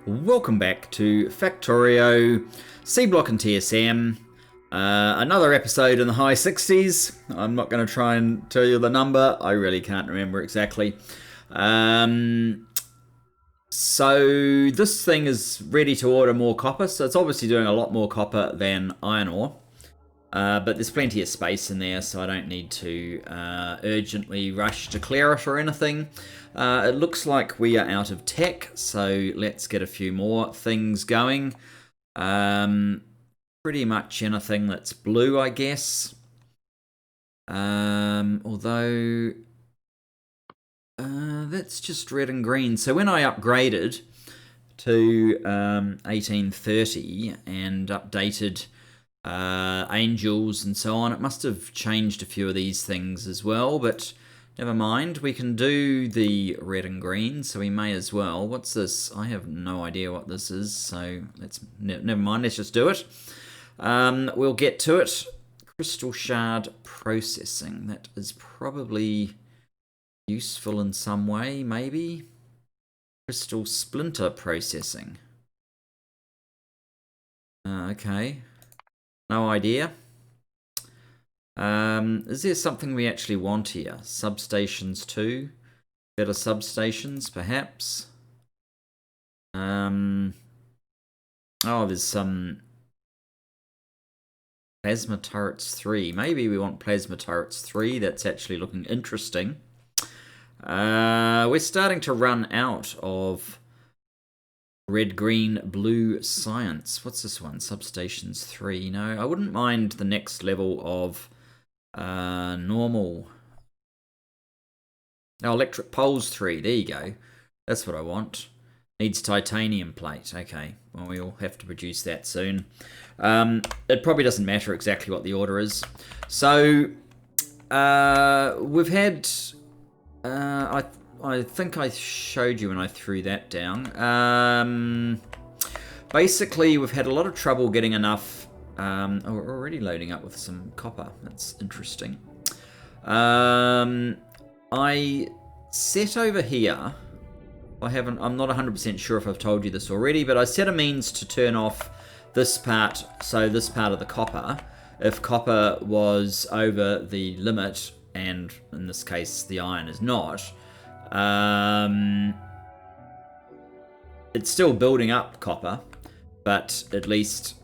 Welcome back to Factorio Seablock and TSM. Another episode in the high 60s. I'm not going to try and tell you the number. I really can't remember exactly. So this thing is ready to order more copper. So it's obviously doing a lot more copper than iron ore. But there's plenty of space in there, so I don't need to urgently rush to clear it or anything. It looks like we are out of tech, so let's get a few more things going. Pretty much anything that's blue, I guess. Although that's just red and green. So when I upgraded to 1830 and updated angels and so on, it must have changed a few of these things as well, but never mind. We can do the red and green, so we may as well. What's this? I have no idea what this is, so let's never mind. Let's just do it. We'll get to it. Crystal shard processing. That is probably useful in some way, maybe. Crystal splinter processing. Okay. No idea. Is there something we actually want here? Substations too? Better substations, perhaps? Oh, there's some plasma turrets 3. Maybe we want plasma turrets 3. That's actually looking interesting. We're starting to run out of red, green, blue science. What's this one? Substations 3. No, I wouldn't mind the next level of normal. Oh, electric poles 3. There you go. That's what I want. Needs titanium plate. Okay. Well, we'll have to produce that soon. It probably doesn't matter exactly what the order is. So, we've had... I think I showed you when I threw that down. Basically, we've had a lot of trouble getting enough... we're already loading up with some copper. That's interesting. I set over here... I'm not 100% sure if I've told you this already, but I set a means to turn off this part, so this part of the copper, if copper was over the limit, and in this case the iron is not. It's still building up copper, but at least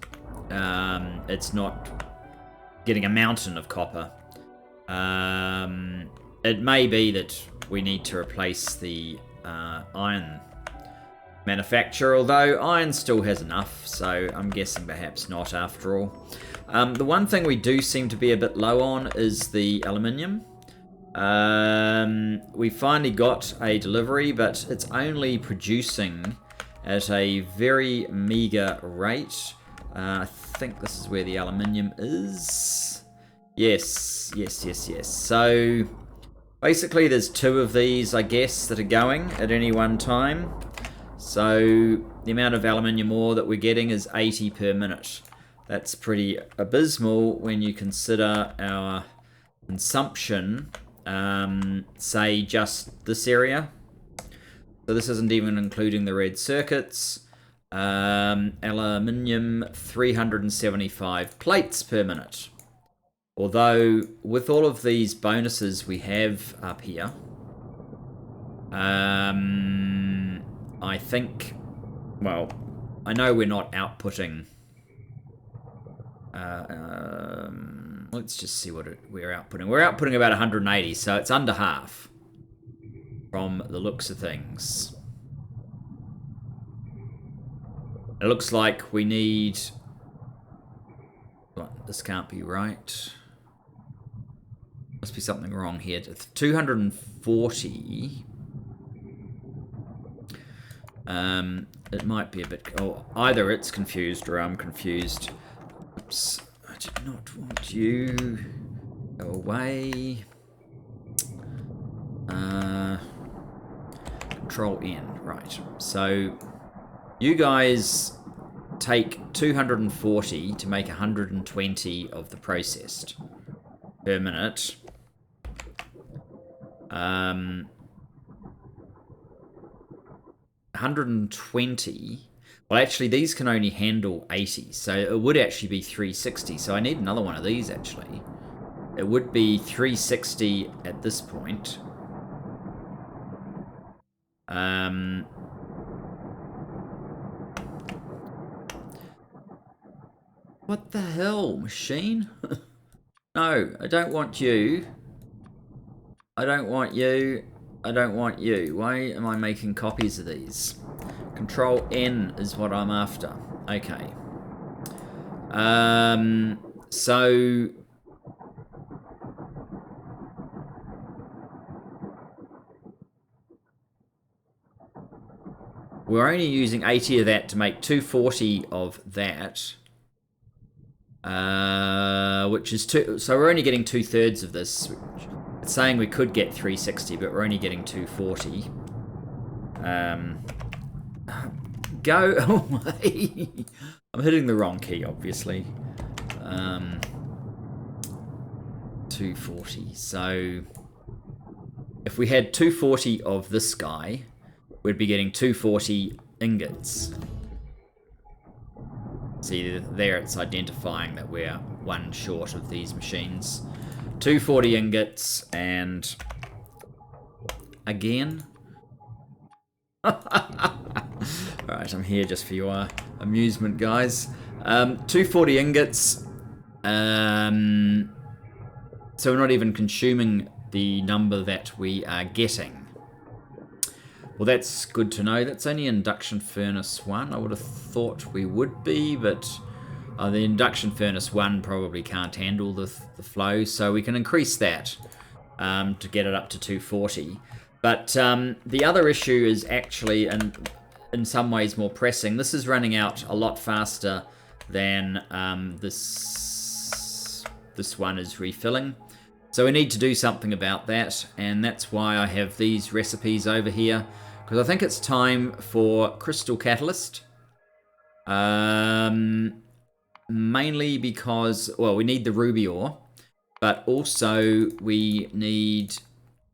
it's not getting a mountain of copper. It may be that we need to replace the iron manufacturer, although iron still has enough, so I'm guessing perhaps not after all. The one thing we do seem to be a bit low on is the aluminium. We finally got a delivery, but it's only producing at a very meager rate. I think this is where the aluminium is. Yes. So basically there's 2 of these, I guess, that are going at any one time. So the amount of aluminium ore that we're getting is 80 per minute. That's pretty abysmal when you consider our consumption, say just this area. So this isn't even including the red circuits. Aluminium 375 plates per minute. Although with all of these bonuses we have up here, I think, well, I know we're not outputting. Let's just see what we're outputting. We're outputting about 180, so it's under half from the looks of things. It looks like we need... What, this can't be right. Must be something wrong here. 240. It might be a bit... Oh, either it's confused or I'm confused. Oops. I did not want you. Go away. Control N. Right. So, you guys take 240 to make 120 of the processed per minute. 120 Well, actually, these can only handle 80, so it would actually be 360. So I need another one of these, actually. It would be 360 at this point. What the hell, machine? No, I don't want you. I don't want you. I don't want you. Why am I making copies of these? Control N is what I'm after. Okay. So we're only using 80 of that to make 240 of that. Which is two, so we're only getting 2/3 of this. It's saying we could get 360, but we're only getting 240. Go away. I'm hitting the wrong key, obviously. 240. So if we had 240 of this guy, we'd be getting 240 ingots. See, there it's identifying that we're one short of these machines. 240 ingots, and again. Alright, I'm here just for your amusement, guys. 240 ingots. So we're not even consuming the number that we are getting. Well, that's good to know. That's only induction furnace 1. I would have thought we would be, but the induction furnace 1 probably can't handle the flow, so we can increase that to get it up to 240. But the other issue is actually, in some ways, more pressing. This is running out a lot faster than this one is refilling. So we need to do something about that, and that's why I have these recipes over here, because I think it's time for crystal catalyst. Mainly because, well, we need the ruby ore, but also we need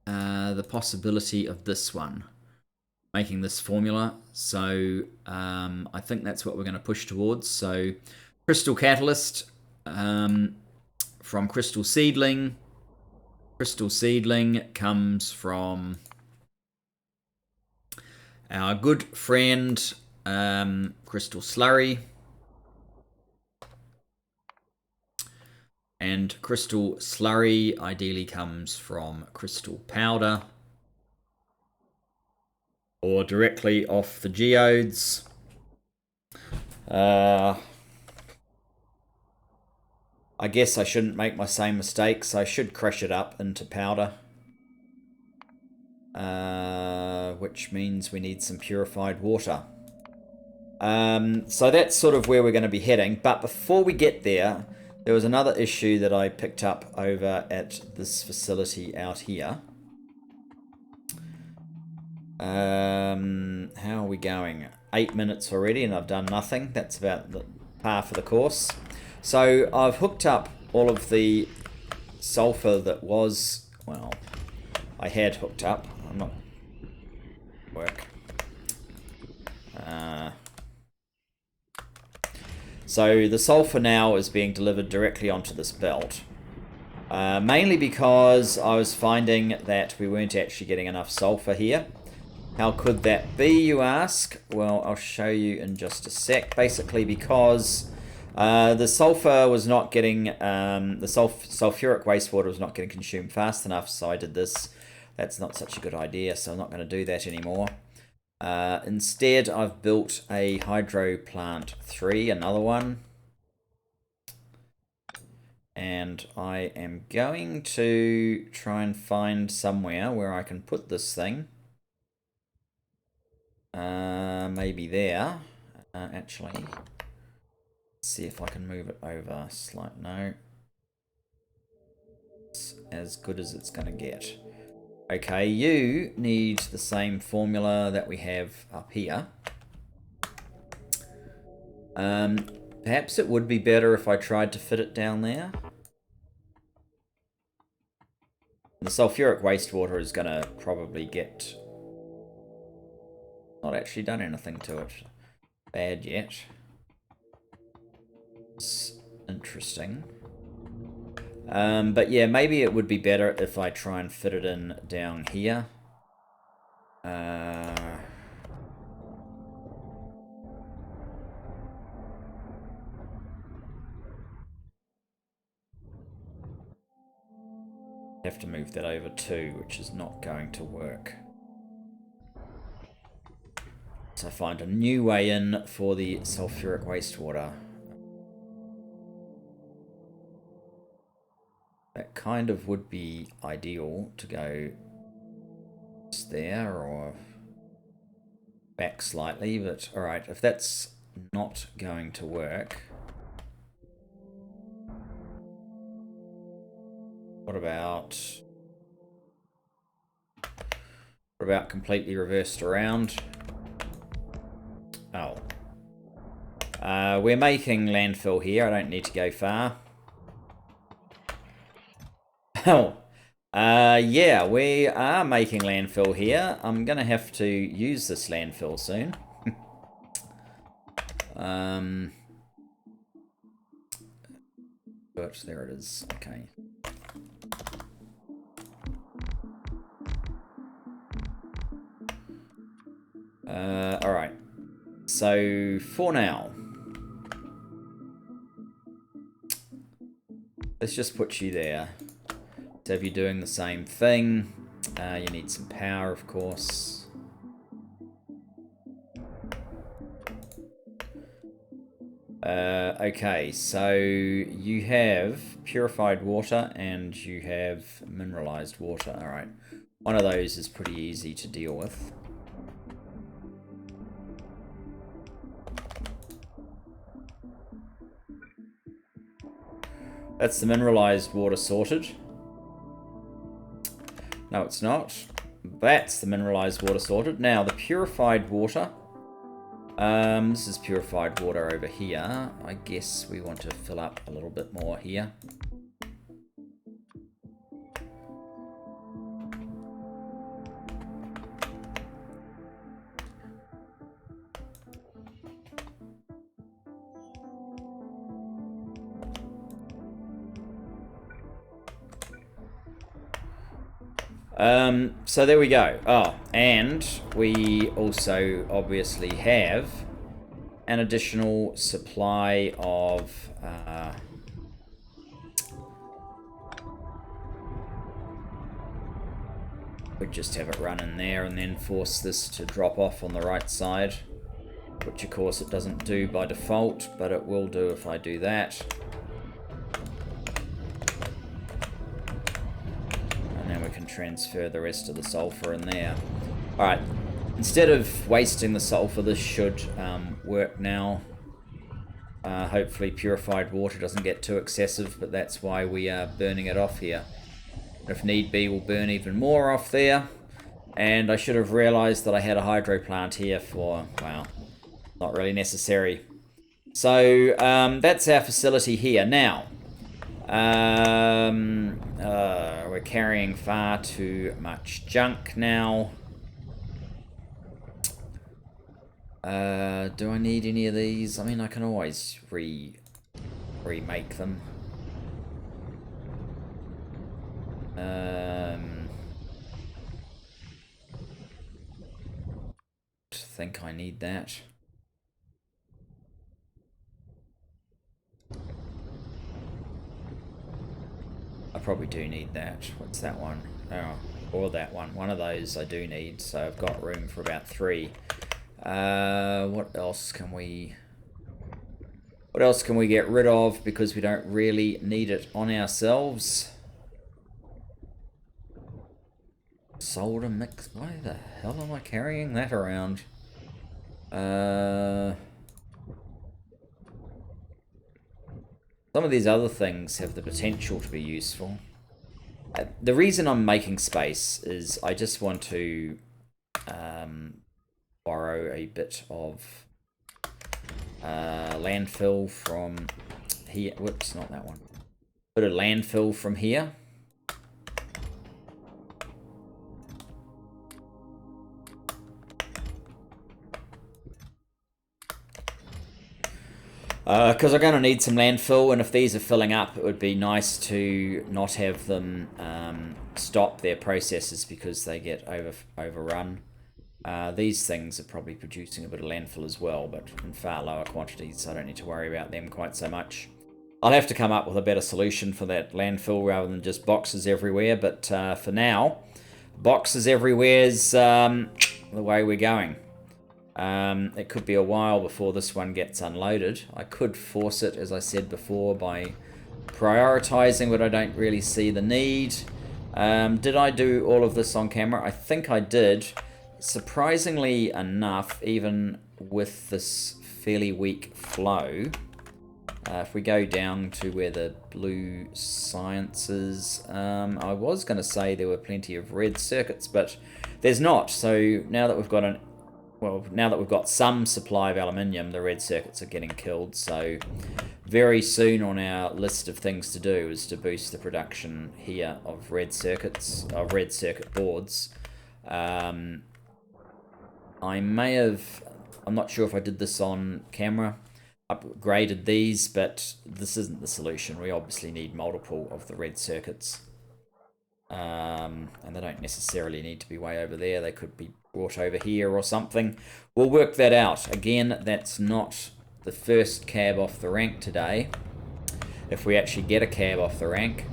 the possibility of this one, making this formula. So I think that's what we're going to push towards. So crystal catalyst from crystal seedling. Crystal seedling comes from our good friend crystal slurry. And crystal slurry ideally comes from crystal powder, or directly off the geodes. I guess I shouldn't make my same mistakes. I should crush it up into powder. Which means we need some purified water. So that's sort of where we're going to be heading. But before we get there, there was another issue that I picked up over at this facility out here. How are we going? 8 minutes already and I've done nothing. That's about the par for the course. So I've hooked up all of the sulfur that was, well, I had hooked up. I'm not work. So the sulfur now is being delivered directly onto this belt. Mainly because I was finding that we weren't actually getting enough sulfur here. How could that be, you ask? Well, I'll show you in just a sec. Basically because the sulfur was not getting, the sulfuric wastewater was not getting consumed fast enough, so I did this. That's not such a good idea, so I'm not going to do that anymore. Instead, I've built a hydro plant 3, another one. And I am going to try and find somewhere where I can put this thing. Maybe there. Actually, let's see if I can move it over. Slight no. It's as good as it's going to get. Okay, you need the same formula that we have up here. Perhaps it would be better if I tried to fit it down there. The sulfuric wastewater is going to probably get... not actually done anything to it. bad yet. It's interesting. But yeah, maybe it would be better if I try and fit it in down here. Have to move that over too, which is not going to work. So find a new way in for the sulfuric wastewater. That kind of would be ideal to go just there or back slightly, but alright, if that's not going to work, what about completely reversed around? Oh. We're making landfill here. I don't need to go far. Oh. Yeah, we are making landfill here. I'm going to have to use this landfill soon. But there it is. Okay. Alright. So, for now, let's just put you there. So if you're doing the same thing, you need some power, of course. Okay, so you have purified water and you have mineralized water. Alright, one of those is pretty easy to deal with. That's the mineralized water sorted. No, it's not. That's the mineralized water sorted. Now, the purified water. This is purified water over here. I guess we want to fill up a little bit more here. So there we go. Oh, and we also obviously have an additional supply of we'd just have it run in there and then force this to drop off on the right side, which of course it doesn't do by default, but it will do if I do that. Transfer the rest of the sulfur in there. Alright, instead of wasting the sulfur, this should work now. Hopefully purified water doesn't get too excessive, but that's why we are burning it off here. If need be, we'll burn even more off there. And I should have realized that I had a hydro plant here for, well, not really necessary. So that's our facility here. Now, we're carrying far too much junk now. Do I need any of these? I mean, I can always remake them. I think I need that. I probably do need that. What's that one? Oh, or that one. One of those I do need, so I've got room for about 3. What else can we get rid of because we don't really need it on ourselves? Solder mix. Why the hell am I carrying that around? Some of these other things have the potential to be useful. The reason I'm making space is I just want to borrow a bit of landfill from here. Whoops, not that one. Bit of landfill from here. Because I'm going to need some landfill, and if these are filling up, it would be nice to not have them stop their processes because they get overrun. These things are probably producing a bit of landfill as well, but in far lower quantities, so I don't need to worry about them quite so much. I'll have to come up with a better solution for that landfill rather than just boxes everywhere, but for now, boxes everywhere is the way we're going. It could be a while before this one gets unloaded. I could force it, as I said before, by prioritizing, but I don't really see the need. Did I do all of this on camera? I think I did. Surprisingly enough, even with this fairly weak flow, if we go down to where the blue science is, I was going to say there were plenty of red circuits, but there's not. So now that we've got now that we've got some supply of aluminium, the red circuits are getting killed. So very soon on our list of things to do is to boost the production here of red circuits, of red circuit boards. I may have, I'm not sure if I did this on camera, upgraded these, but this isn't the solution. We obviously need multiple of the red circuits. And they don't necessarily need to be way over there. They could be brought over here or something. We'll work that out. Again, that's not the first cab off the rank today. If we actually get a cab off the rank,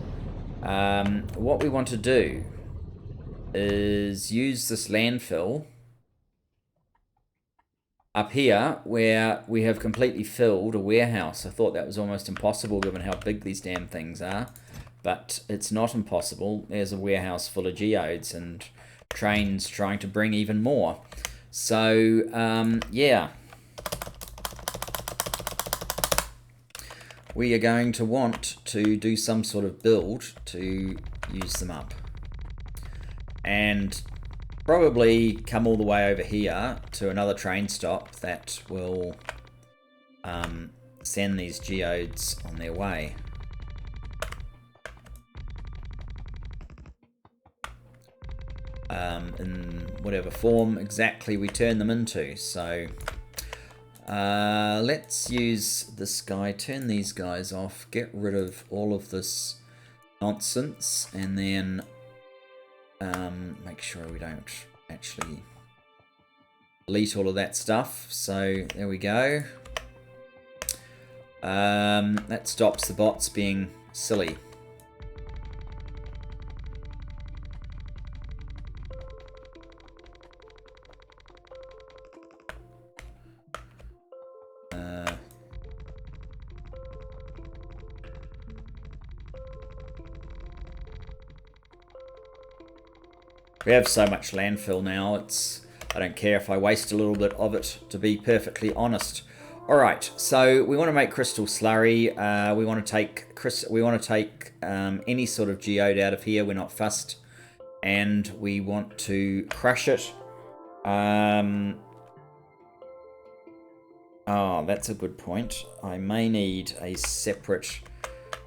what we want to do is use this landfill up here where we have completely filled a warehouse. I thought that was almost impossible given how big these damn things are. But it's not impossible. There's a warehouse full of geodes and trains trying to bring even more. So, yeah. We are going to want to do some sort of build to use them up. And probably come all the way over here to another train stop that will send these geodes on their way. In whatever form exactly we turn them into. So let's use this guy, turn these guys off, get rid of all of this nonsense, and then make sure we don't actually delete all of that stuff. So there we go. That stops the bots being silly. We have so much landfill now, I don't care if I waste a little bit of it, to be perfectly honest. Alright, so we want to make crystal slurry. We want to take any sort of geode out of here. We're not fussed. And we want to crush it. Oh, that's a good point. I may need a separate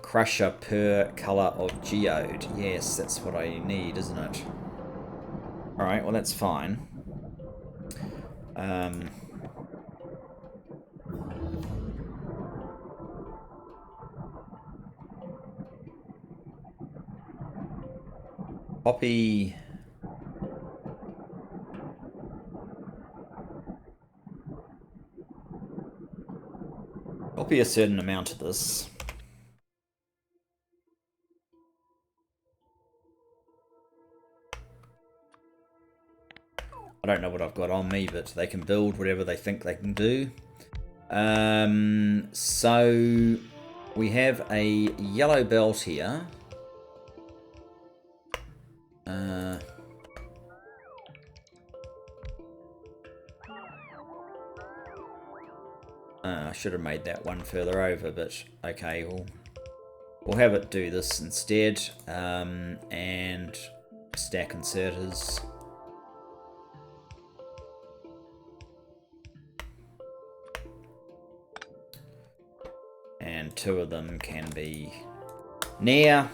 crusher per color of geode. Yes, that's what I need, isn't it? Alright, well that's fine. Copy. Copy a certain amount of this. I don't know what I've got on me, but they can build whatever they think they can do. So we have a yellow belt here. I should have made that one further over, but okay, we'll have it do this instead. And stack inserters. And two of them can be near.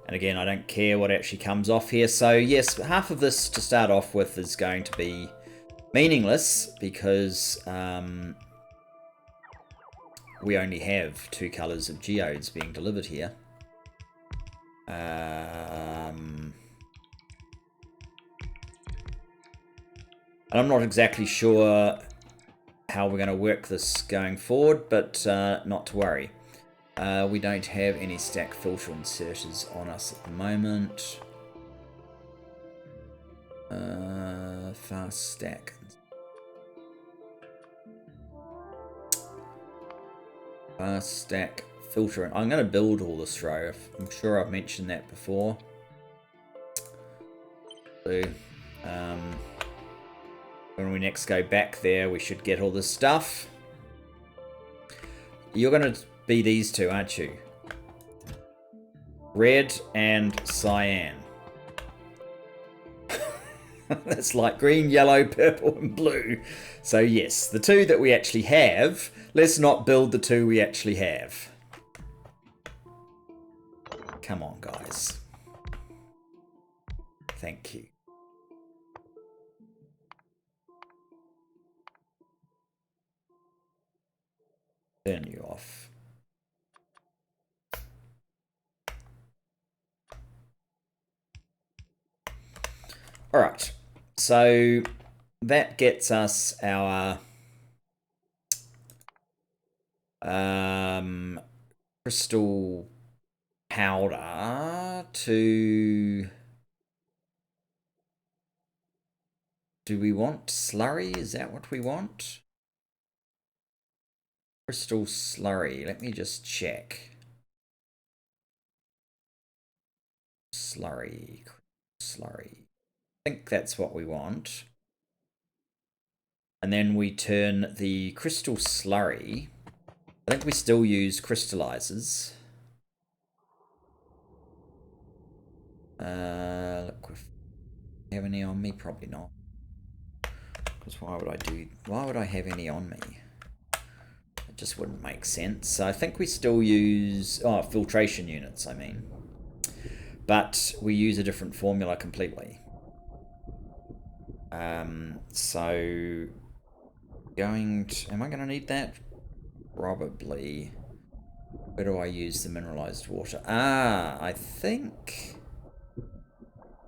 And again, I don't care what actually comes off here. So yes, half of this to start off with is going to be meaningless because we only have 2 colours of geodes being delivered here. And I'm not exactly sure how we're going to work this going forward, but not to worry. We don't have any stack filter inserters on us at the moment. Fast stack. Fast stack filter. I'm going to build all this row. I'm sure I've mentioned that before. So, when we next go back there, we should get all this stuff. You're going to be these two, aren't you? Red and cyan. That's like green, yellow, purple, and blue. So yes, the 2 that we actually have. Let's not build the 2 we actually have. Come on, guys. Thank you. Turn you off. All right. So that gets us our crystal powder to... Do we want slurry? Is that what we want? Crystal slurry. Let me just check. Slurry. Slurry. I think that's what we want. And then we turn the crystal slurry. I think we still use crystallizers. Look, have any on me? Probably not. Because why would I have any on me? It just wouldn't make sense. So I think we still use, filtration units, I mean. But we use a different formula completely. So am I going to need that? Probably. Where do I use the mineralized water? I think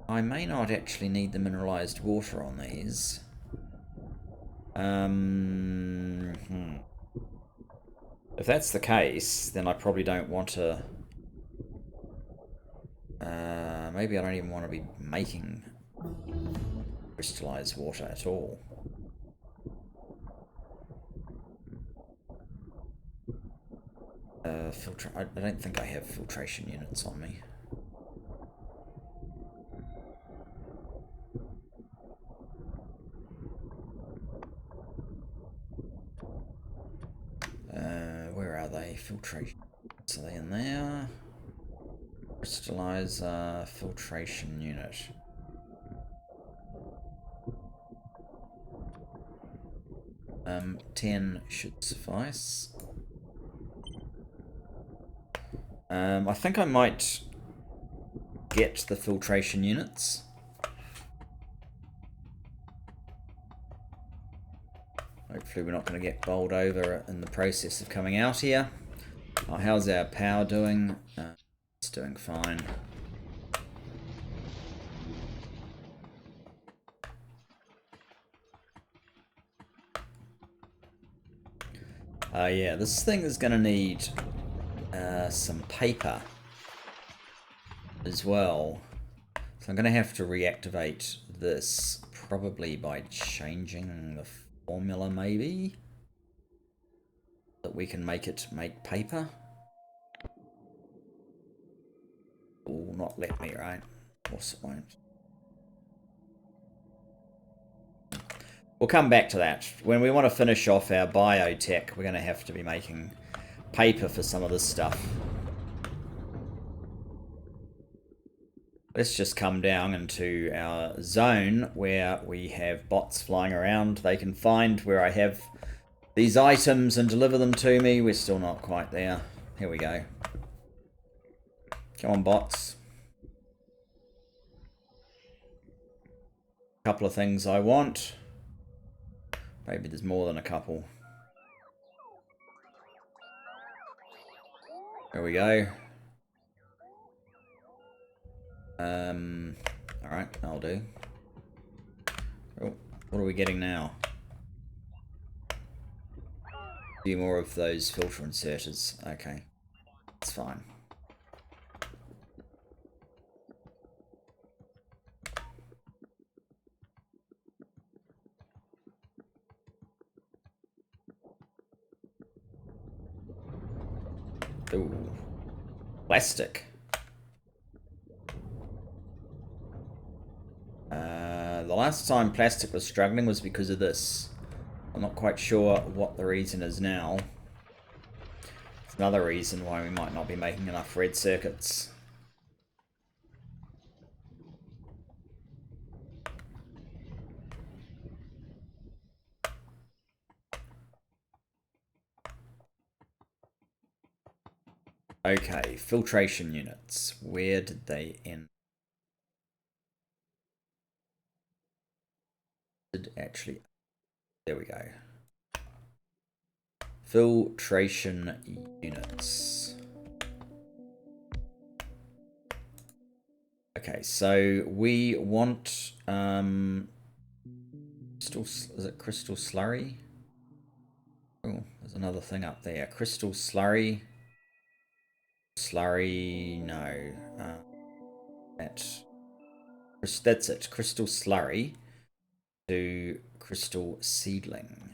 I may not actually need the mineralized water on these. If that's the case, then I probably don't want to... maybe I don't even want to be making crystallized water at all. I don't think I have filtration units on me. Where are they? Filtration. Are they in there? Crystallizer filtration unit. Um, 10 should suffice. I think I might get the filtration units. Hopefully we're not going to get bowled over in the process of coming out here. Oh, how's our power doing? It's doing fine. Yeah, this thing is going to need some paper as well. So I'm going to have to reactivate this, probably by changing the formula maybe. That we can make it make paper. Will not let me, right? Of course it won't. We'll come back to that. When we want to finish off our biotech, we're going to have to be making paper for some of this stuff. Let's just come down into our zone where we have bots flying around. They can find where I have these items and deliver them to me. We're still not quite there. Here we go. Come on, bots. A couple of things I want. Maybe there's more than a couple. There we go. Alright, that'll do. Oh, what are we getting now? A few more of those filter inserters. Okay, that's fine. Ooh, plastic. The last time plastic was struggling was because of this. I'm not quite sure what the reason is now. It's another reason why we might not be making enough red circuits. Okay, filtration units. Where did they end? Actually, there we go. Filtration units. Okay, so we want crystal. Is it crystal slurry? Oh, there's another thing up there. Crystal slurry. Slurry. No. That's it. Crystal slurry to crystal seedling.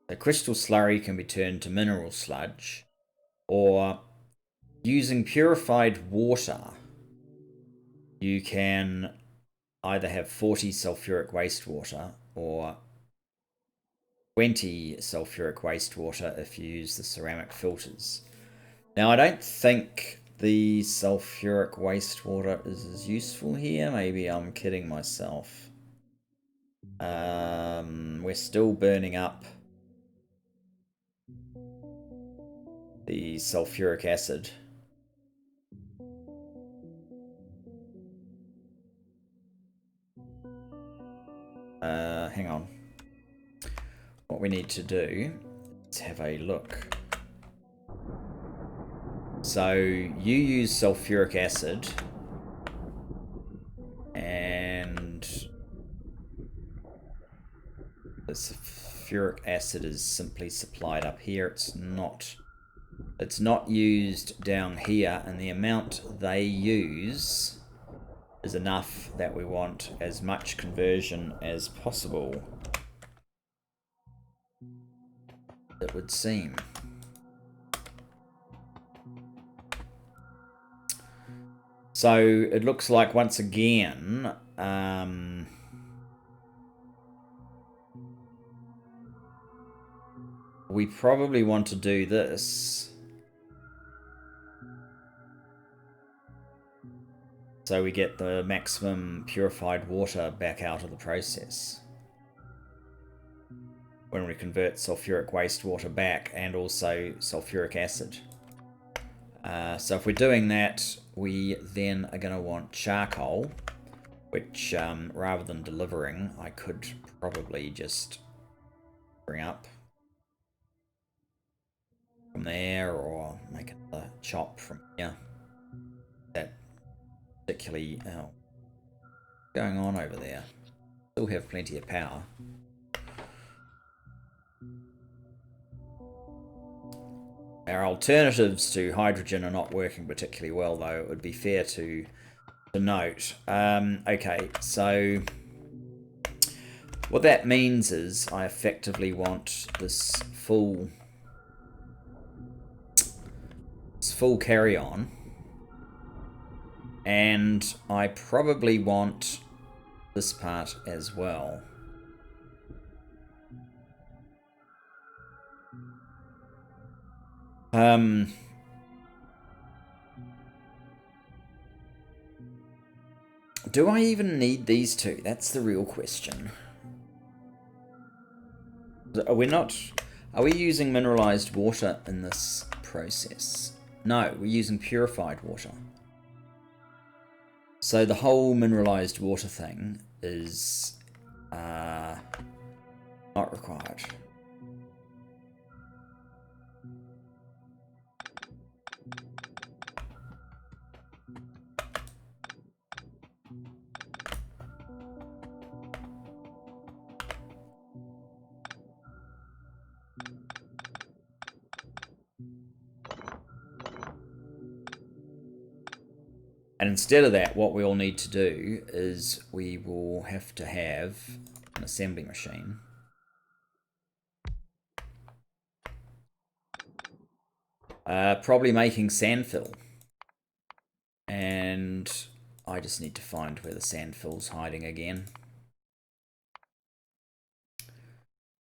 The crystal slurry can be turned to mineral sludge, or using purified water, you can either have 40 sulfuric wastewater or 20 sulfuric wastewater if you use the ceramic filters. Now, I don't think the sulfuric wastewater is as useful here. Maybe I'm kidding myself. We're still burning up the sulfuric acid. Hang on. What we need to do is have a look. So you use sulfuric acid, and the sulfuric acid is simply supplied up here. It's not used down here, and the amount they use is enough that we want as much conversion as possible, it would seem. So it looks like, once again, we probably want to do this. So we get the maximum purified water back out of the process when we convert sulfuric wastewater back, and also sulfuric acid. So if we're doing that, we then are going to want charcoal, which rather than delivering, I could probably just bring up from there, or make another chop from here. That particularly going on over there. Still have plenty of power. Our alternatives to hydrogen are not working particularly well, though. It would be fair to note. Okay, so what that means is I effectively want this full carry-on, and I probably want this part as well. Do I even need these two? That's the real question. Are we using mineralized water in this process? No, we're using purified water. So the whole mineralized water thing is not required. And instead of that, what we'll need to do is we will have to have an assembly machine. Probably making sand fill. And I just need to find where the sand fill's hiding again.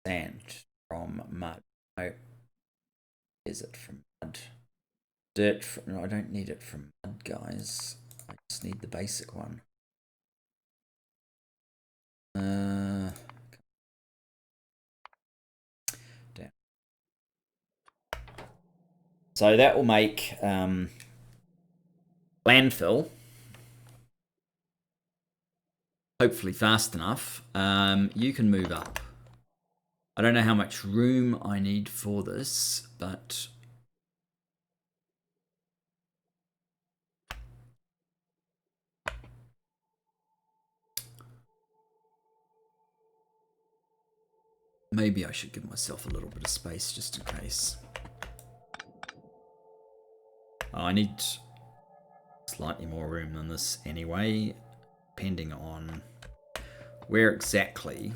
Sand from mud. Oh, is it from mud? Dirt from, no, I don't need it from mud, guys. I just need the basic one. Damn. So that will make landfill hopefully fast enough. You can move up. I don't know how much room I need for this, but maybe I should give myself a little bit of space just in case. I need slightly more room than this anyway, depending on where exactly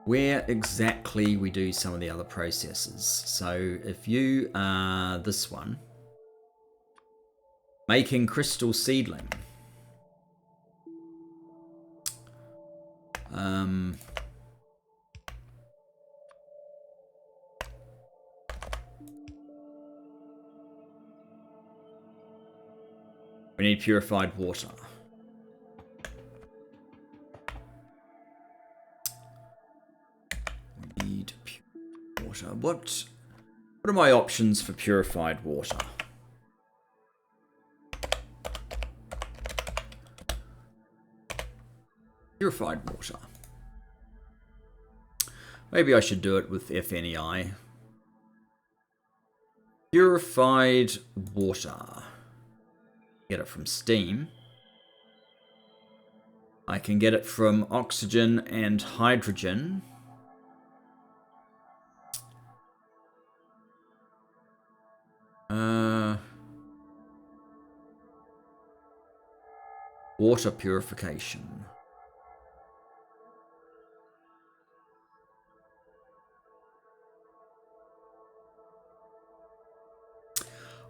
we do some of the other processes. So if you are this one, making crystal seedling. We need purified water. We need pure water. What are my options for purified water? Purified water. Maybe I should do it with FNEI. Purified water. Get it from steam. I can get it from oxygen and hydrogen. Water purification.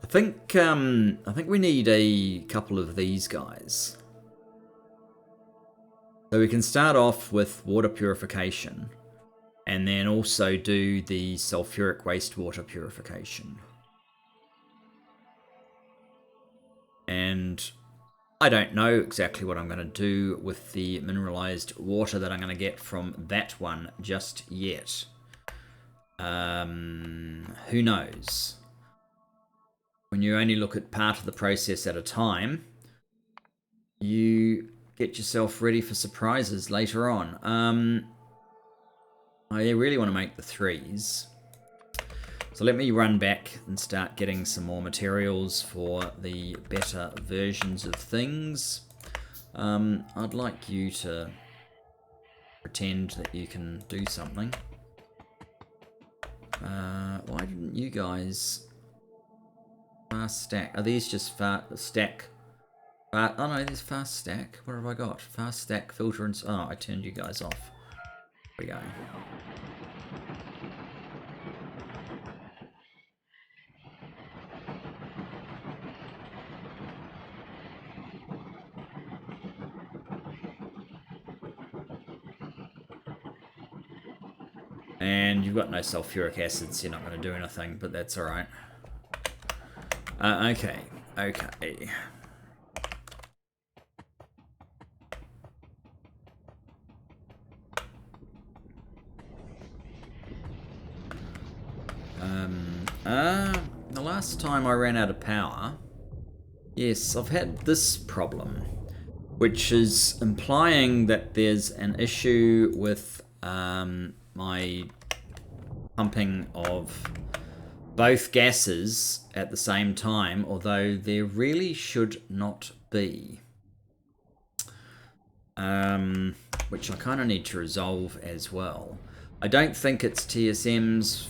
I think we need a couple of these guys. So we can start off with water purification and then also do the sulfuric wastewater purification. And I don't know exactly what I'm going to do with the mineralized water that I'm going to get from that one just yet. Who knows? When you only look at part of the process at a time, you get yourself ready for surprises later on. I really want to make the 3s. So let me run back and start getting some more materials for the better versions of things. I'd like you to pretend that you can do something. Why didn't you guys fast stack? Are these just fast stack? Oh no, there's fast stack. What have I got? Fast stack, filter, and... Oh, I turned you guys off. There we go. And you've got no sulfuric acids, you're not going to do anything, but that's alright. Okay. The last time I ran out of power, Yes, I've had this problem, which is implying that there's an issue with my pumping of both gases at the same time, although there really should not be. Which I kind of need to resolve as well. I don't think it's TSM's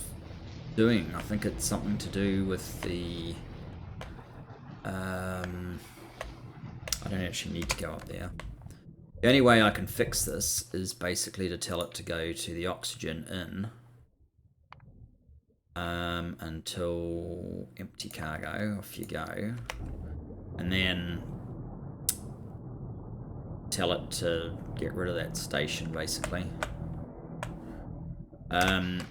doing. I think it's something to do with the... I don't actually need to go up there. The only way I can fix this is basically to tell it to go to the oxygen in until empty cargo, off you go, and then tell it to get rid of that station basically. And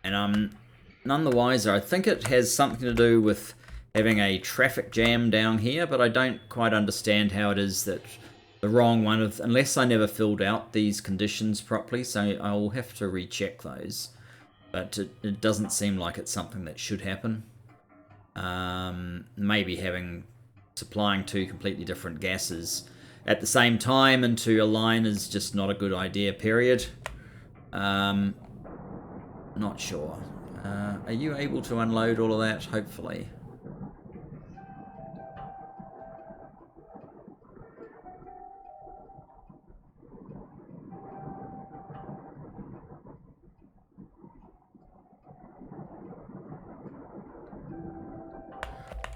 I'm none the wiser. I think it has something to do with having a traffic jam down here, but I don't quite understand how it is that the wrong one of, unless I never filled out these conditions properly, so I'll have to recheck those. But it doesn't seem like it's something that should happen. Maybe supplying two completely different gases at the same time into a line is just not a good idea, period. Not sure. Are you able to unload all of that? Hopefully.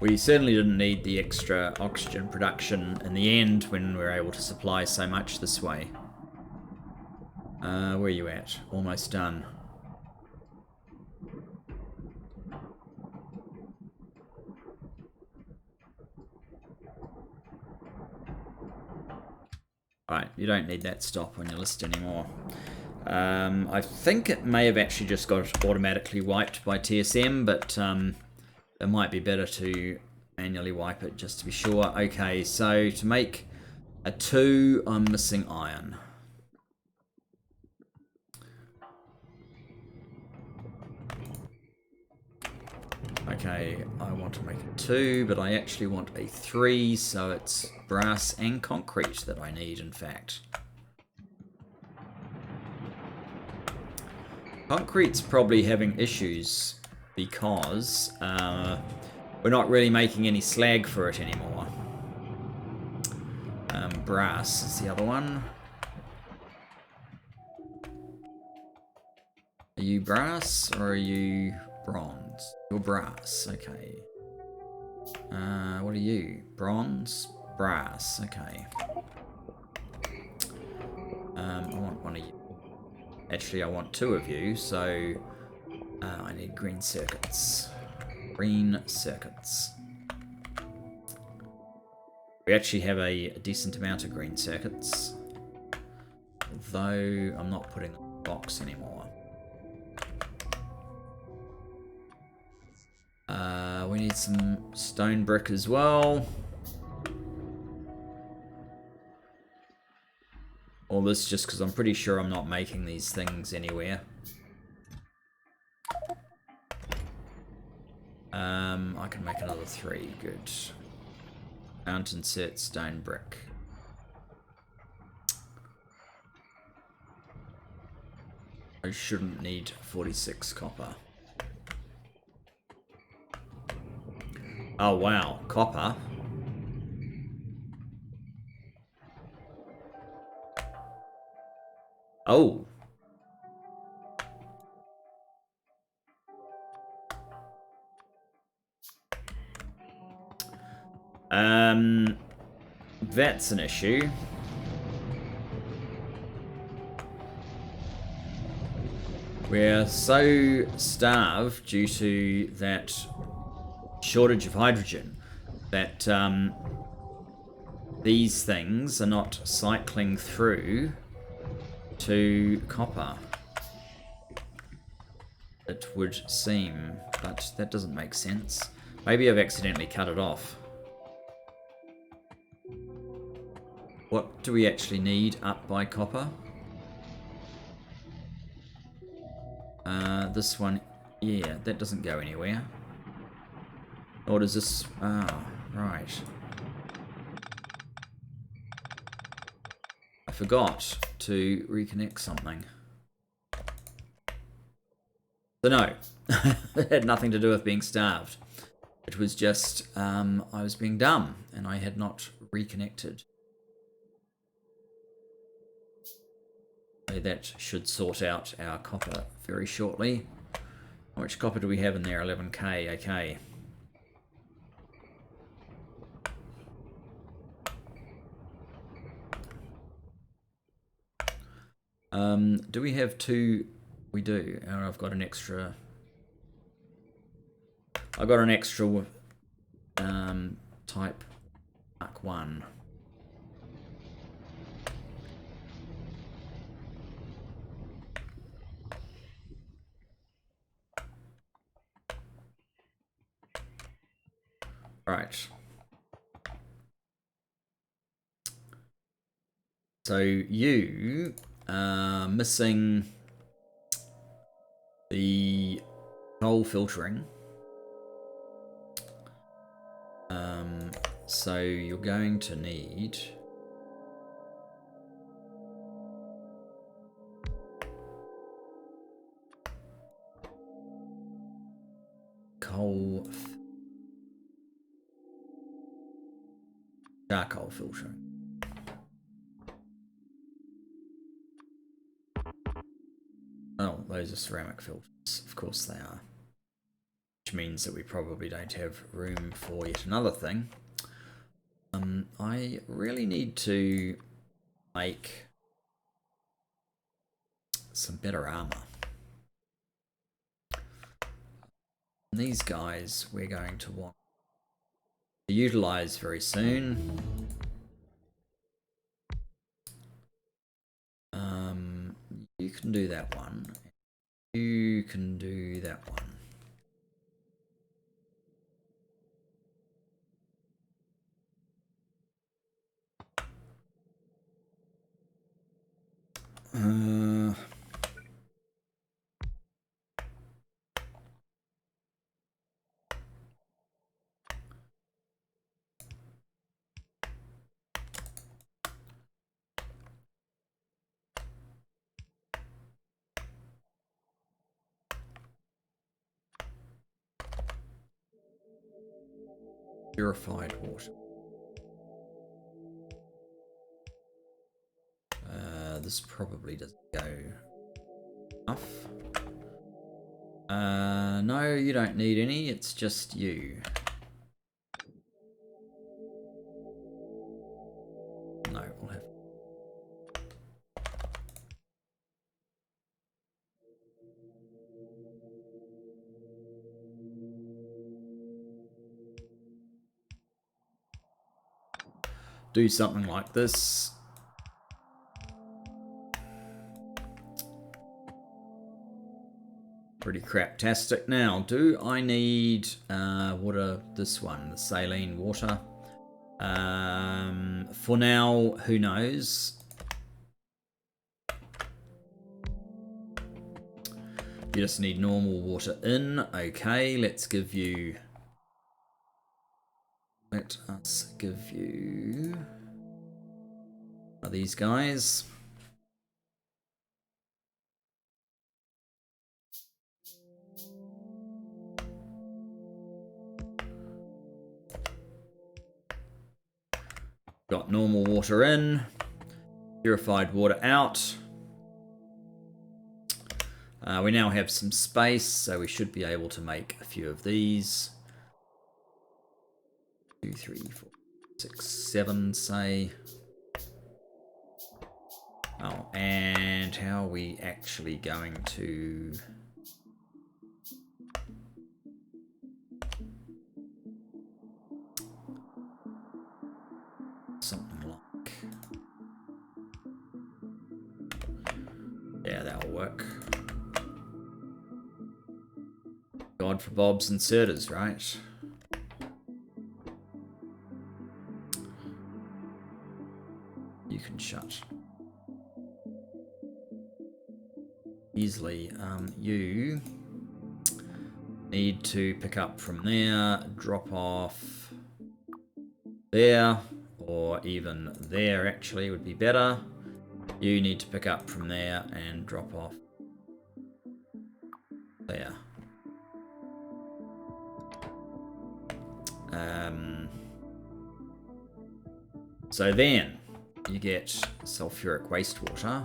We certainly didn't need the extra oxygen production in the end when we were able to supply so much this way. Where are you at? Almost done. Right, you don't need that stop on your list anymore. I think it may have actually just got automatically wiped by TSM, but it might be better to manually wipe it just to be sure. Okay, so to make a 2, I'm missing iron. Okay, I want to make a 2, but I actually want a 3, so it's brass and concrete that I need, in fact. Concrete's probably having issues because we're not really making any slag for it anymore. Brass is the other one. Are you brass or are you bronze? You're brass, okay. What are you? Bronze? Brass, okay. I want one of you. Actually, I want 2 of you, so I need green circuits. Green circuits. We actually have a decent amount of green circuits, though I'm not putting them in the box anymore. We need some stone brick as well. All this just because I'm pretty sure I'm not making these things anywhere. I can make another 3, good. Mountain set, stone brick. I shouldn't need 46 copper. Oh wow, copper. Oh. That's an issue. We're so starved due to that shortage of hydrogen that these things are not cycling through to copper. It would seem, but that doesn't make sense. Maybe I've accidentally cut it off. What do we actually need up by copper? This one, yeah, that doesn't go anywhere. Or does this... Ah, right. I forgot to reconnect something. So no, it had nothing to do with being starved. It was just I was being dumb and I had not reconnected. So that should sort out our copper very shortly. How much copper do we have in there? 11k, okay. Do we have two? We do. Oh, I've got an extra. I've got an extra type Mark 1. Right. So you are missing the coal filtering. So you're going to need charcoal filtering. Oh, those are ceramic filters. Of course they are. Which means that we probably don't have room for yet another thing. I really need to make some better armor. And these guys we're going to want to utilize very soon. You can do that one. You can do that one. Purified water. This probably doesn't go enough. No, you don't need any. It's just you. No, we'll have. Do something like this. Pretty craptastic. Now, do I need water? This one, the saline water. For now, who knows? You just need normal water in. Okay, let's give you... Let us give you... these guys. Got normal water in, purified water out. We now have some space, so we should be able to make a few of these. 2, 3, 4, 6, 7, say. Oh, and how are we actually going to... something like... Yeah, that'll work. God for Bob's inserters, right? You can shut. Easily. You need to pick up from there, drop off there, or even there actually would be better. You need to pick up from there and drop off there. So then you get sulfuric wastewater.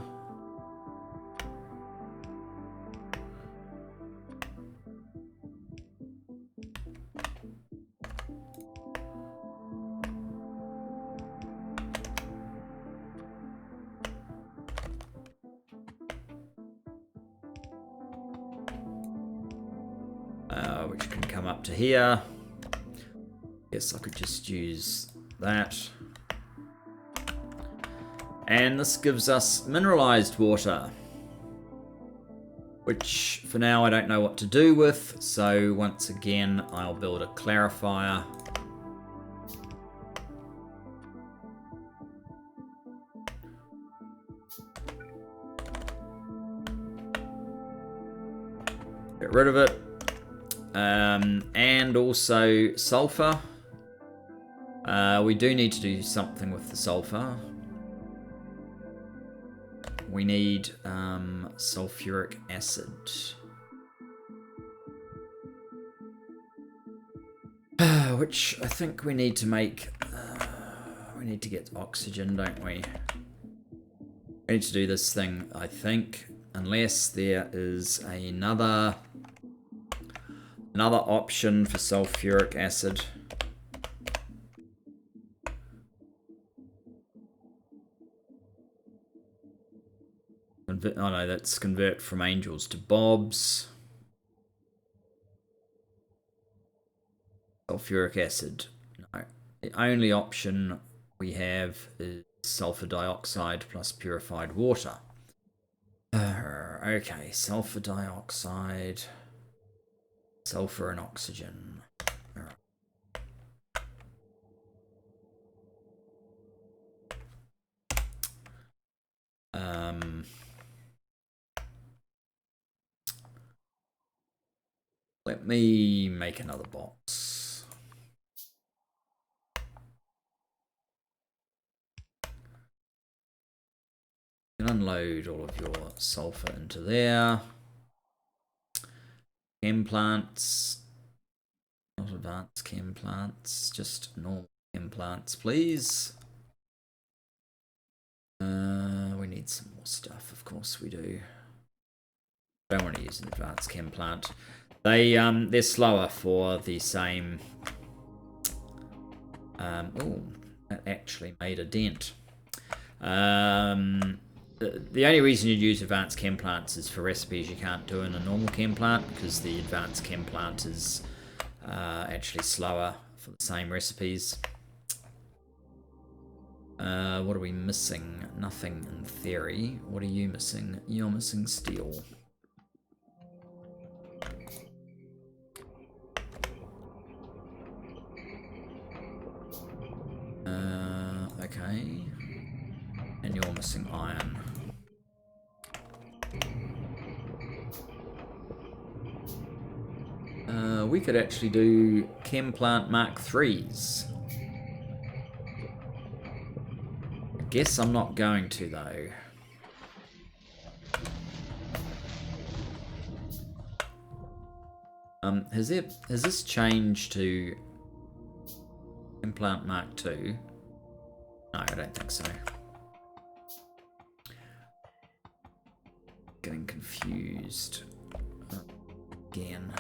Which can come up to here. Guess I could just use that. And this gives us mineralized water, which for now I don't know what to do with. So once again, I'll build a clarifier. Get rid of it. And also sulfur. We do need to do something with the sulfur. We need sulfuric acid. Which I think we need to make... we need to get oxygen, don't we? We need to do this thing, I think. Unless there is another option for sulfuric acid. Oh no, that's convert from angels to bobs. Sulfuric acid. No. The only option we have is sulfur dioxide plus purified water. Okay, sulfur dioxide. Sulfur and oxygen. Let me make another box. You can unload all of your sulfur into there. Chem plants. Not advanced chem plants, just normal chem plants, please. We need some more stuff, of course we do. Don't want to use an advanced chem plant. They're slower for the same. Oh, that actually made a dent. The only reason you'd use advanced chem plants is for recipes you can't do in a normal chem plant, because the advanced chem plant is actually slower for the same recipes. What are we missing? Nothing in theory. What are you missing? You're missing steel. Okay. And you're missing iron. We could actually do chem plant Mark 3s. I guess I'm not going to though. Has this changed to implant Mark 2? No, I don't think so. Getting confused again.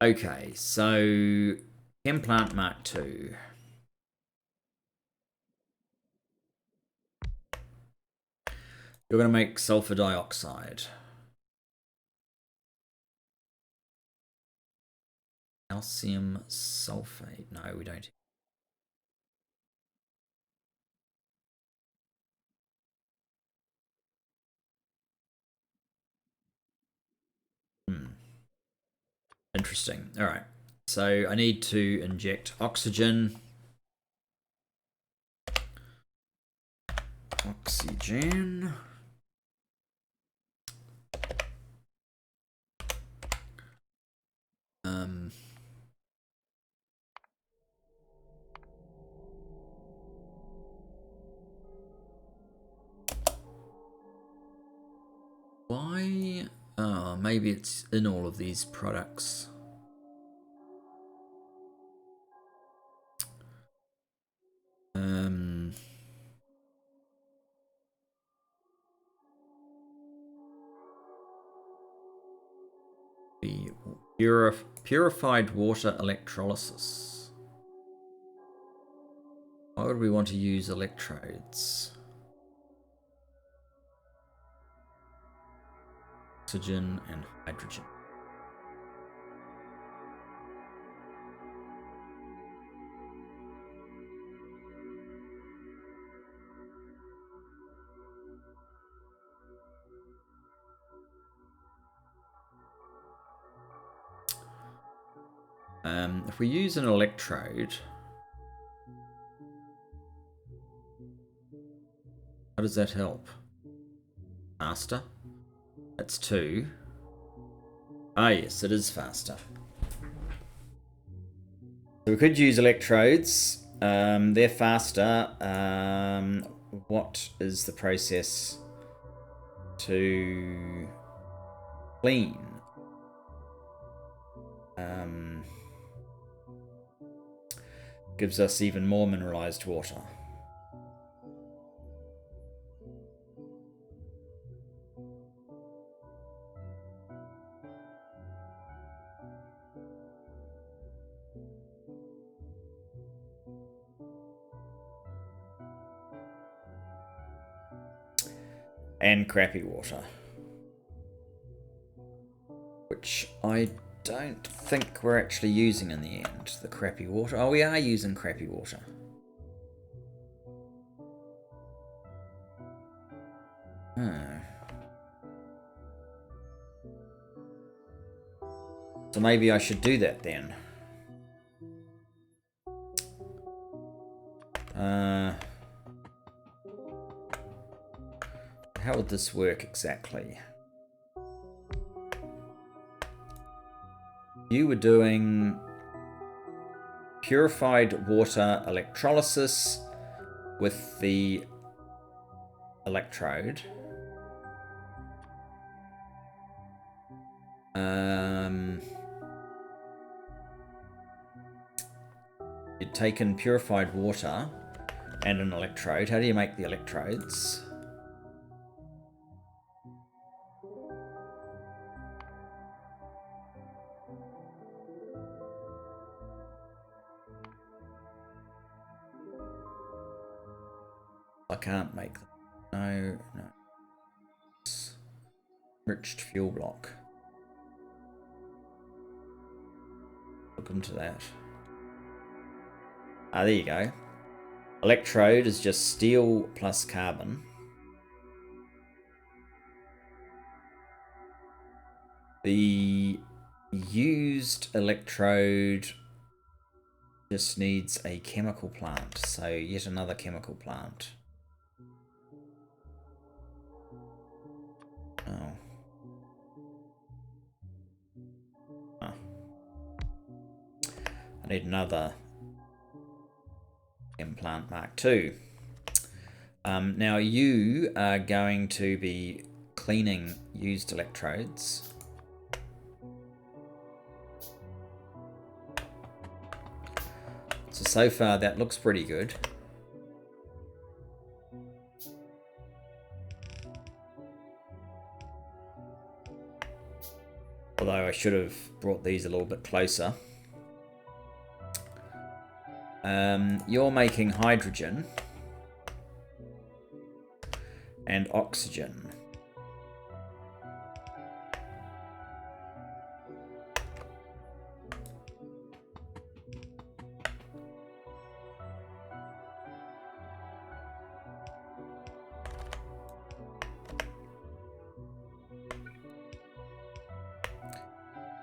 Okay, so implant Mark 2. You're going to make sulfur dioxide. Calcium sulfate. No, we don't. Interesting. All right. So I need to inject oxygen. Oxygen. Why? Oh, maybe it's in all of these products. The purified water electrolysis. Why would we want to use electrodes? Oxygen and hydrogen. If we use an electrode, how does that help? Faster? That's 2. Ah, yes, it is faster. So we could use electrodes. They're faster. What is the process to clean? Gives us even more mineralized water. And crappy water. Which I don't think we're actually using in the end. The crappy water. Oh, we are using crappy water. So maybe I should do that then. How would this work exactly? You were doing purified water electrolysis with the electrode. You'd taken purified water and an electrode. How do you make the electrodes? I can't make them. No. Enriched fuel block. Look into that. Ah, there you go. Electrode is just steel plus carbon. The used electrode just needs a chemical plant, so yet another chemical plant. Oh. I need another implant Mark II. Now you are going to be cleaning used electrodes. So far that looks pretty good. Although I should have brought these a little bit closer. You're making hydrogen and oxygen.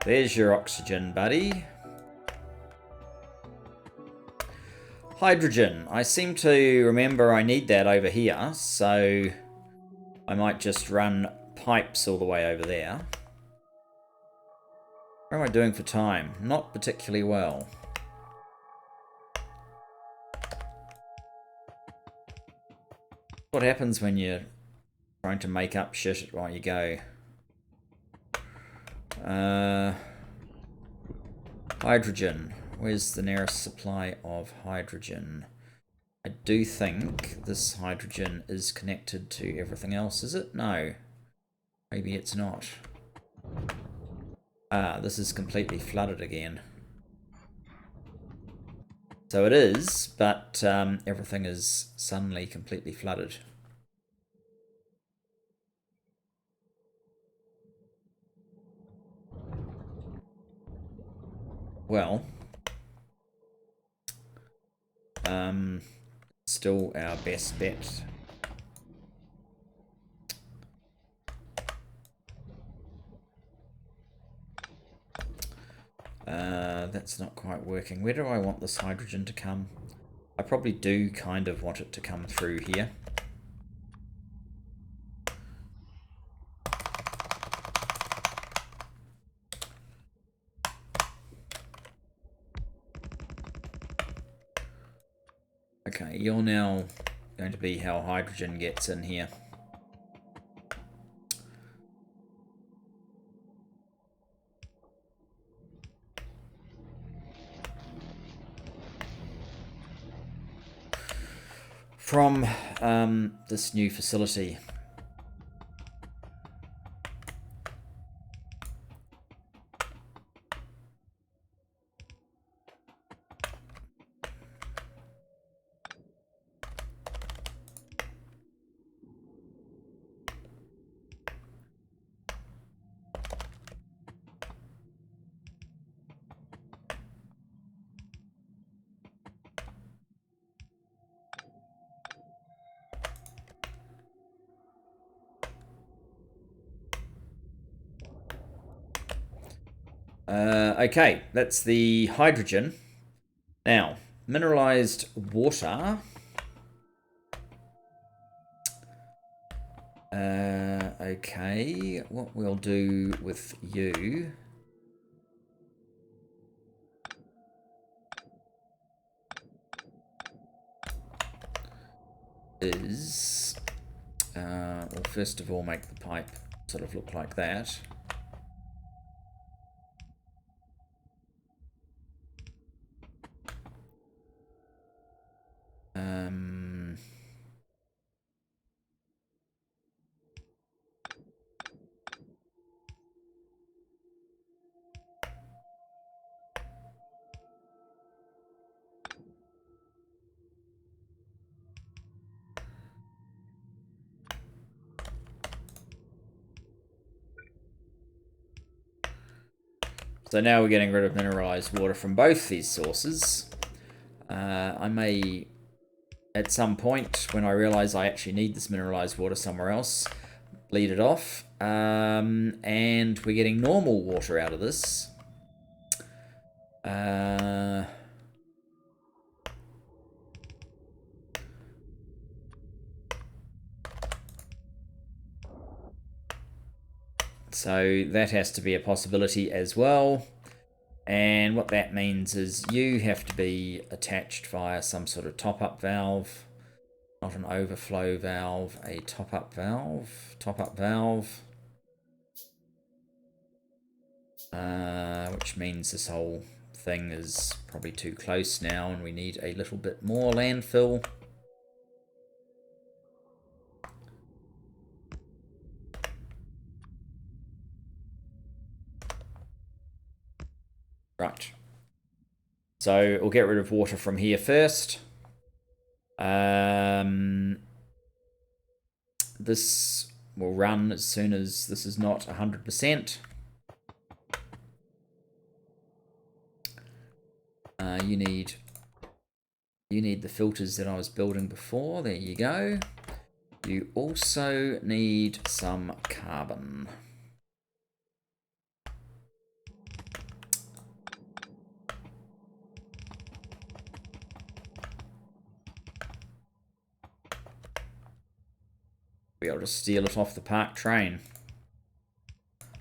There's your oxygen, buddy. Hydrogen. I seem to remember I need that over here, so I might just run pipes all the way over there. How am I doing for time? Not particularly well. What happens when you're trying to make up shit while you go? Hydrogen. Where's the nearest supply of hydrogen? I do think this hydrogen is connected to everything else, is it? No. Maybe it's not. Ah, this is completely flooded again. So it is, but everything is suddenly completely flooded. Well, still our best bet. That's not quite working. Where do I want this hydrogen to come? I probably do kind of want it to come through here. Okay, you're now going to be how hydrogen gets in here. From this new facility. Okay, that's the hydrogen. Now, mineralized water. Okay, what we'll do with you is, well, first of all, make the pipe sort of look like that. So now we're getting rid of mineralized water from both these sources. I may, at some point, when I realize I actually need this mineralized water somewhere else, bleed it off. And we're getting normal water out of this. So that has to be a possibility as well. And what that means is you have to be attached via some sort of top-up valve. Not an overflow valve, a top-up valve. Top-up valve. Which means this whole thing is probably too close now and we need a little bit more landfill. Right. So we'll get rid of water from here first. This will run as soon as this is not 100%. You need the filters that I was building before. There you go. You also need some carbon. Be able to steal it off the park train.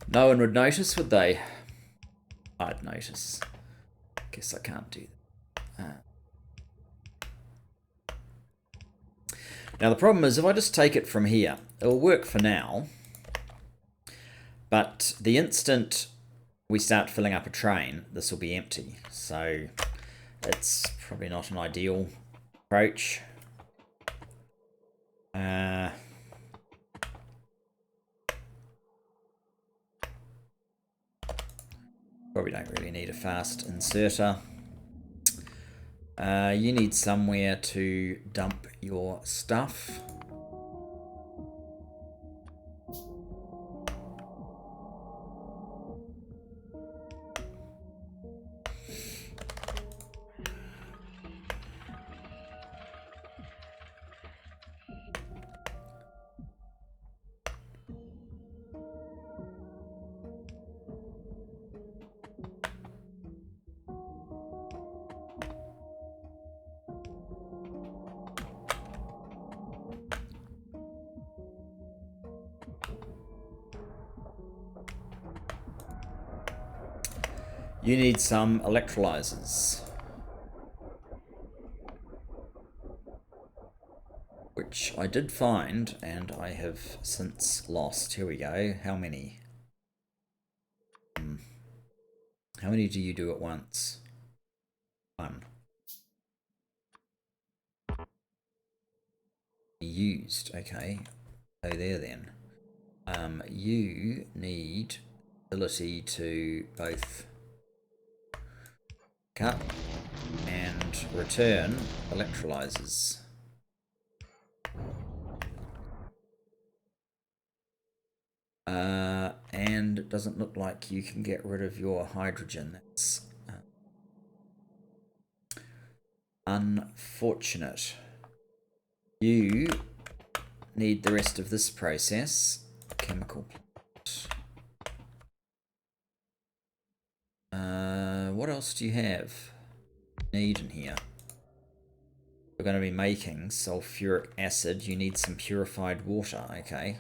No one would notice, would they? I'd notice. Guess I can't do that. Now the problem is if I just take it from here, it'll work for now. But the instant we start filling up a train, this will be empty. So it's probably not an ideal approach. Probably don't really need a fast inserter. You need somewhere to dump your stuff. You need some electrolyzers, which I did find and I have since lost. Here we go. How many? How many do you do at once? One. Used. Okay. Go there then. You need ability to both cut and return electrolyzers. And it doesn't look like you can get rid of your hydrogen. That's unfortunate. You need the rest of this process. Chemical plant. What else do you have? Need in here? We're going to be making sulfuric acid. You need some purified water. Okay.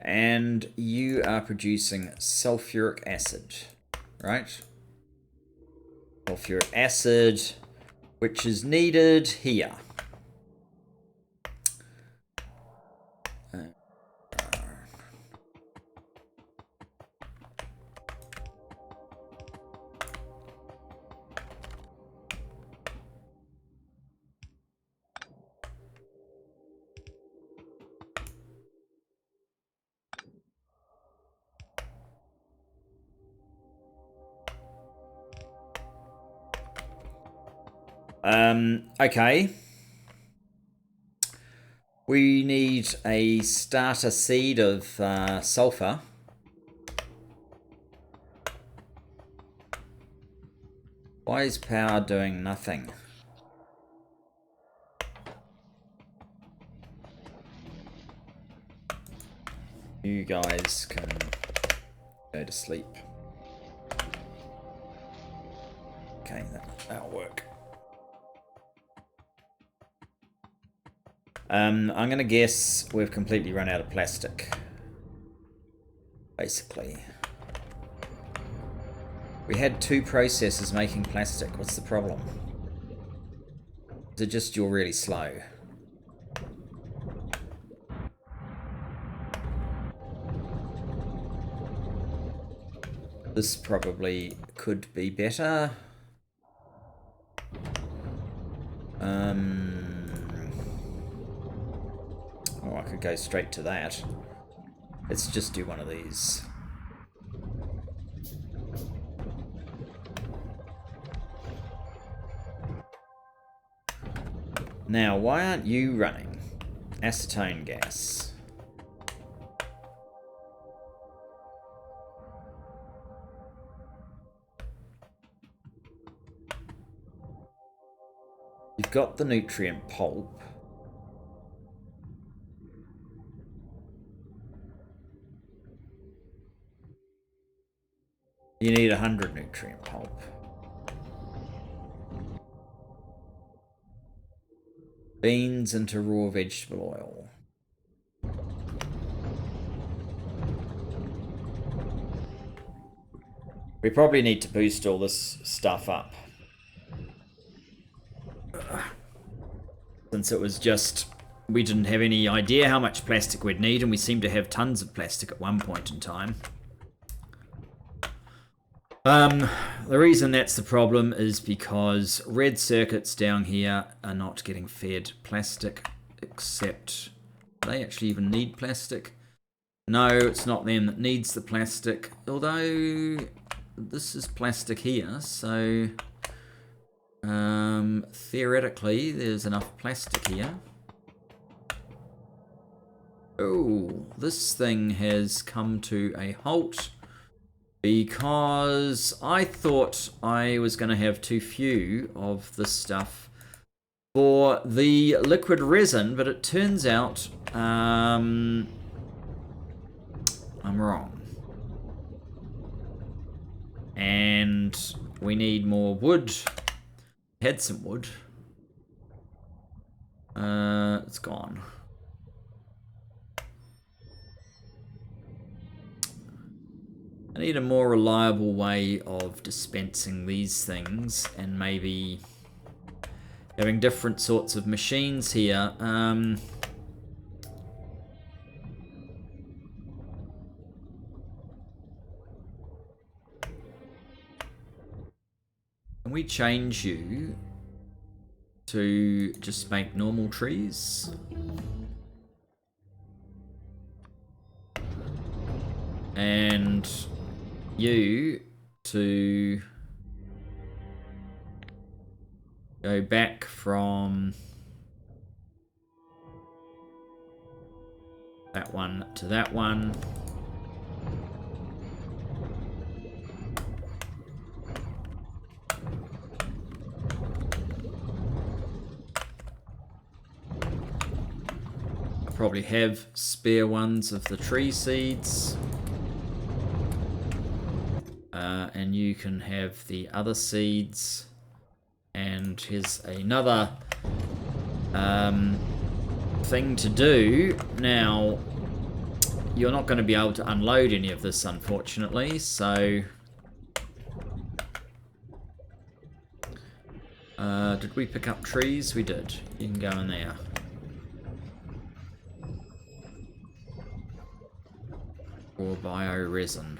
And you are producing sulfuric acid, right? Sulfuric acid, which is needed here. Okay. We need a starter seed of sulfur. Why is power doing nothing? You guys can go to sleep. Okay, that'll work. I'm going to guess we've completely run out of plastic. Basically. We had 2 processes making plastic. What's the problem? Is it just you're really slow? This probably could be better. Oh, I could go straight to that. Let's just do one of these. Now, why aren't you running? Acetone gas. You've got the nutrient pulp. You need 100 nutrient pulp. Beans into raw vegetable oil. We probably need to boost all this stuff up. Since it was just... we didn't have any idea how much plastic we'd need, and we seemed to have tons of plastic at one point in time. The reason that's the problem is because red circuits down here are not getting fed plastic, except... do they actually even need plastic? No, it's not them that needs the plastic, although this is plastic here, so theoretically there's enough plastic here. Oh, this thing has come to a halt because I thought I was going to have too few of this stuff for the liquid resin, but it turns out I'm wrong. And we need more wood. Had some wood. It's gone. I need a more reliable way of dispensing these things, and maybe having different sorts of machines here. Can we change you to just make normal trees? And you to go back from that one to that one. I probably have spare ones of the tree seeds. And you can have the other seeds. And here's another thing to do. Now, you're not going to be able to unload any of this, unfortunately, so... did we pick up trees? We did. You can go in there. Or bioresin.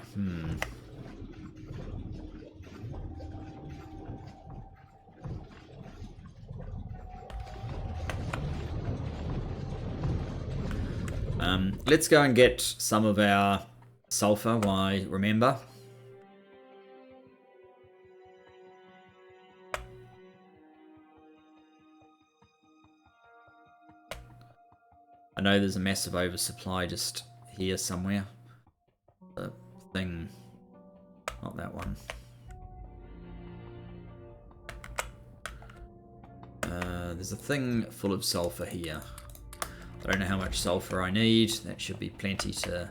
Let's go and get some of our sulfur while I remember. I know there's a massive oversupply just here somewhere. The thing, not that one. There's a thing full of sulfur here. I don't know how much sulfur I need. That should be plenty to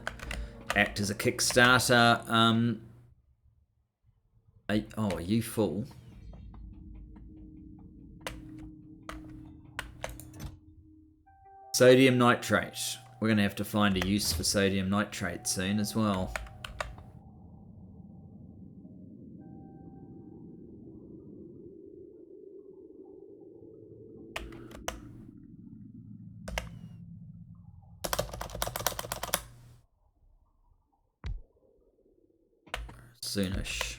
act as a Kickstarter. Oh, are you full? Sodium nitrate. We're going to have to find a use for sodium nitrate soon as well. Soonish.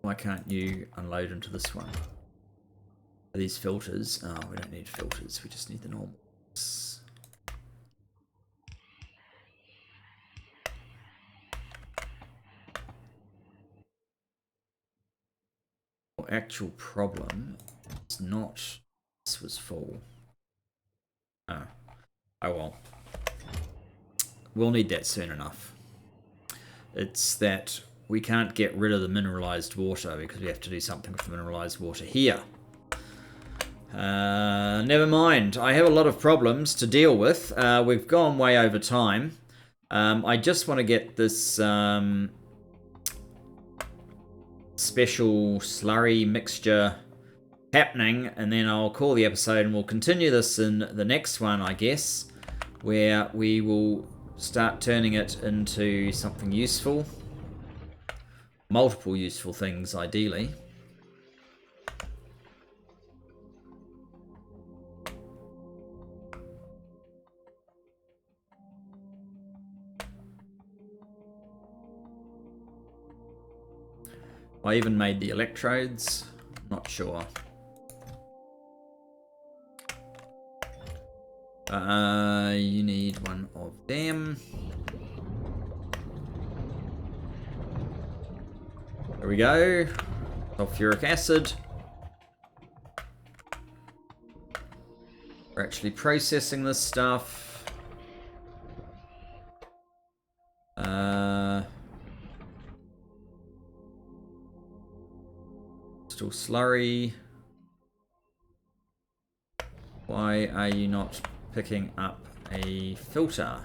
Why can't you unload into this one? Are these filters? Oh, we don't need filters. We just need the normals. Actual problem is not this was full. Oh well. we'll need that soon enough. It's that we can't get rid of the mineralized water because we have to do something with the mineralized water here. Never mind. I have a lot of problems to deal with. We've gone way over time. I just want to get this special slurry mixture happening, and then I'll call the episode, and we'll continue this in the next one, I guess, where we will start turning it into something useful. Multiple useful things, ideally. I even made the electrodes. Not sure. You need one of them. There we go. Sulfuric acid. We're actually processing this stuff. Still slurry. Why are you not picking up a filter?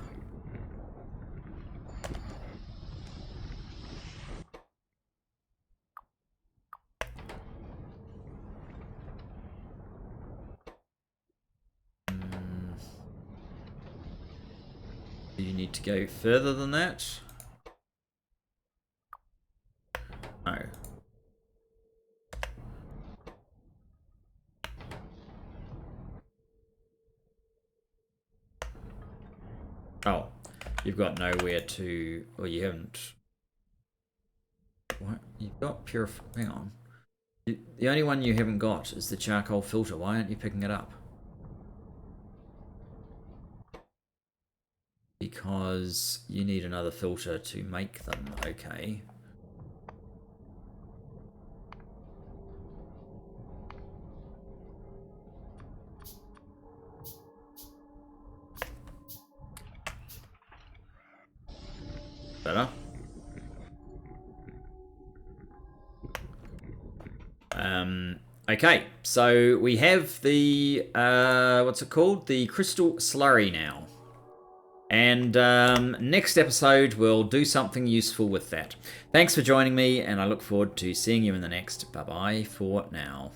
Do you need to go further than that? No. Oh, you've got nowhere to... Well, you haven't... What? You've got hang on. The only one you haven't got is the charcoal filter. Why aren't you picking it up? Because you need another filter to make them. Okay. Better. Okay, so we have the, what's it called? The crystal slurry now. And next episode, we'll do something useful with that. Thanks for joining me, and I look forward to seeing you in the next. Bye-bye for now.